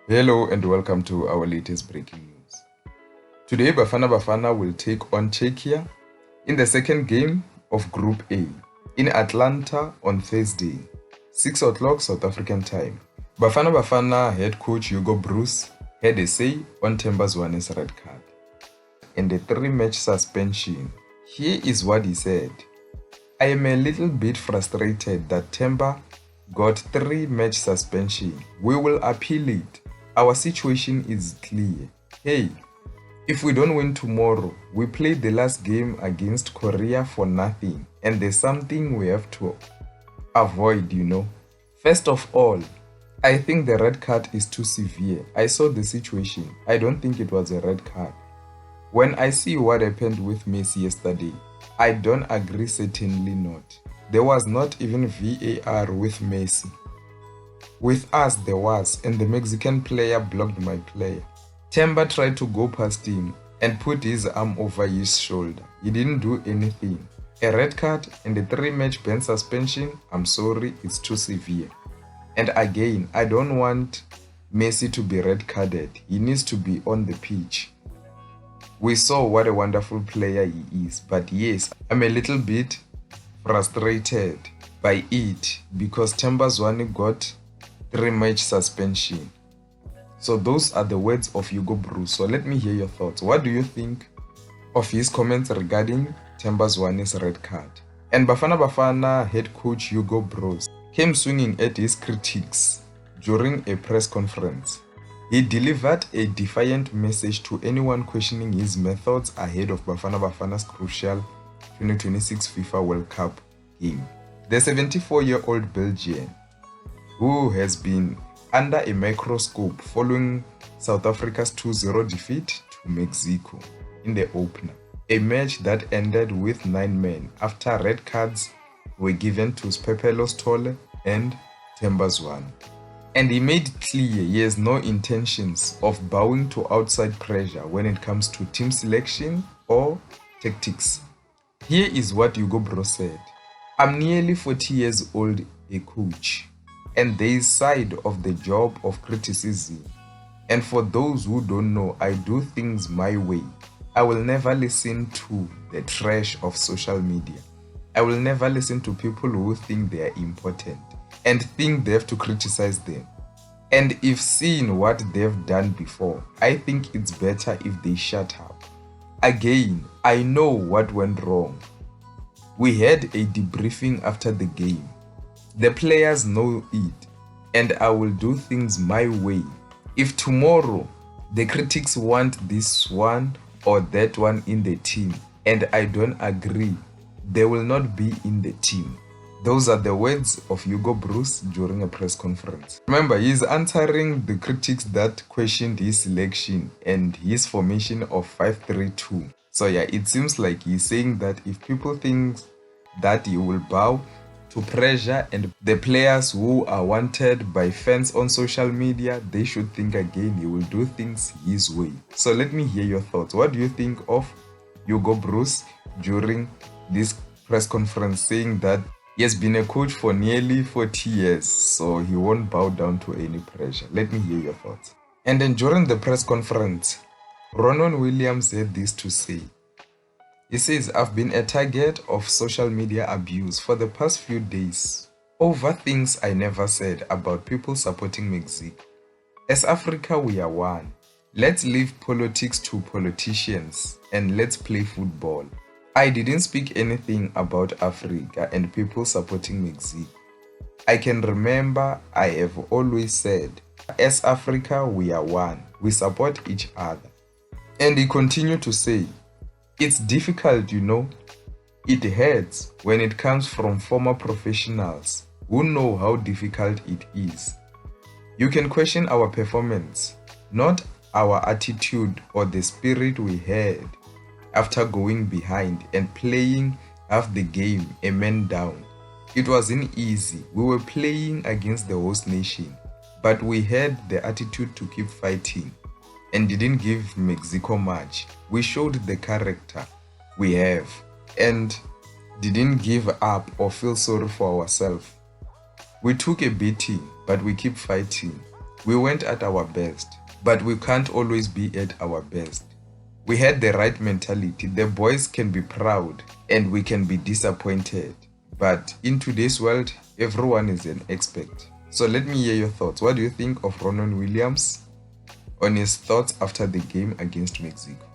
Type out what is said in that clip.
Hello and welcome to our latest breaking news. Today, Bafana Bafana will take on Czechia in the second game of Group A in Atlanta on Thursday, 6 o'clock South African time. Bafana Bafana head coach Hugo Broos had a say on Themba Zwane's red card and the 3-match suspension. Here is what he said. I am a little bit frustrated that Themba got 3-match suspension. We will appeal it. Our situation is clear. Hey, if we don't win tomorrow, we played the last game against Korea for nothing, and there's something we have to avoid. First of all, I think the red card is too severe. I saw the situation. I don't think it was a red card. When I see what happened with Messi yesterday, I don't agree, certainly not. There was not even VAR with Messi. With us there was, and the Mexican player blocked my player. Themba tried to go past him and put his arm over his shoulder. He didn't do anything. A red card and a 3-match ban suspension, I'm sorry, it's too severe. And again, I don't want Messi to be red carded. He needs to be on the pitch. We saw what a wonderful player he is, but yes, I'm a little bit frustrated by it because Themba Zwane got 3-match suspension. So those are the words of Hugo Broos. So let me hear your thoughts. What do you think of his comments regarding Themba Zwane's red card? And Bafana Bafana head coach Hugo Broos came swinging at his critics during a press conference. He delivered a defiant message to anyone questioning his methods ahead of Bafana Bafana's crucial 2026 FIFA World Cup game. The 74-year-old Belgian, who has been under a microscope following South Africa's 2-0 defeat to Mexico in the opener, a match that ended with 9 men after red cards were given to Pepelo Stolle and Themba Zwane. And he made clear he has no intentions of bowing to outside pressure when it comes to team selection or tactics. Here is what Hugo Broos said. I'm nearly 40 years old, a coach, and there is side of the job of criticism. And for those who don't know, I do things my way. I will never listen to the trash of social media. I will never listen to people who think they are important and think they have to criticize them. And if seeing what they've done before, I think it's better if they shut up. Again, I know what went wrong. We had a debriefing after the game. The players know it, and I will do things my way. If tomorrow the critics want this one or that one in the team, and I don't agree, they will not be in the team. Those are the words of Hugo Broos during a press conference. Remember, he's answering the critics that questioned his selection and his formation of 5-3-2. So yeah, it seems like he's saying that if people think that he will bow to pressure and the players who are wanted by fans on social media, they should think again. He will do things his way. So let me hear your thoughts. What do you think of Hugo Broos during this press conference, saying that he has been a coach for nearly 40 years, so he won't bow down to any pressure? Let me hear your thoughts. And then during the press conference, Ronwen Williams had this to say. He says, I've been a target of social media abuse for the past few days over things I never said about people supporting Mexico. As Africa, we are one. Let's leave politics to politicians and let's play football. I didn't speak anything about Africa and people supporting Mexico. I can remember I have always said, as Africa, we are one. We support each other. And he continued to say, it's difficult, It hurts when it comes from former professionals who know how difficult it is. You can question our performance, not our attitude or the spirit we had after going behind and playing half the game a man down. It wasn't easy. We were playing against the host nation, but we had the attitude to keep fighting and didn't give Mexico much. We showed the character we have and didn't give up or feel sorry for ourselves. We took a beating, but we keep fighting. We went at our best, but we can't always be at our best. We had the right mentality. The boys can be proud and we can be disappointed. But in today's world, everyone is an expert. So let me hear your thoughts. What do you think of Ronwen Williams on his thoughts after the game against Mexico?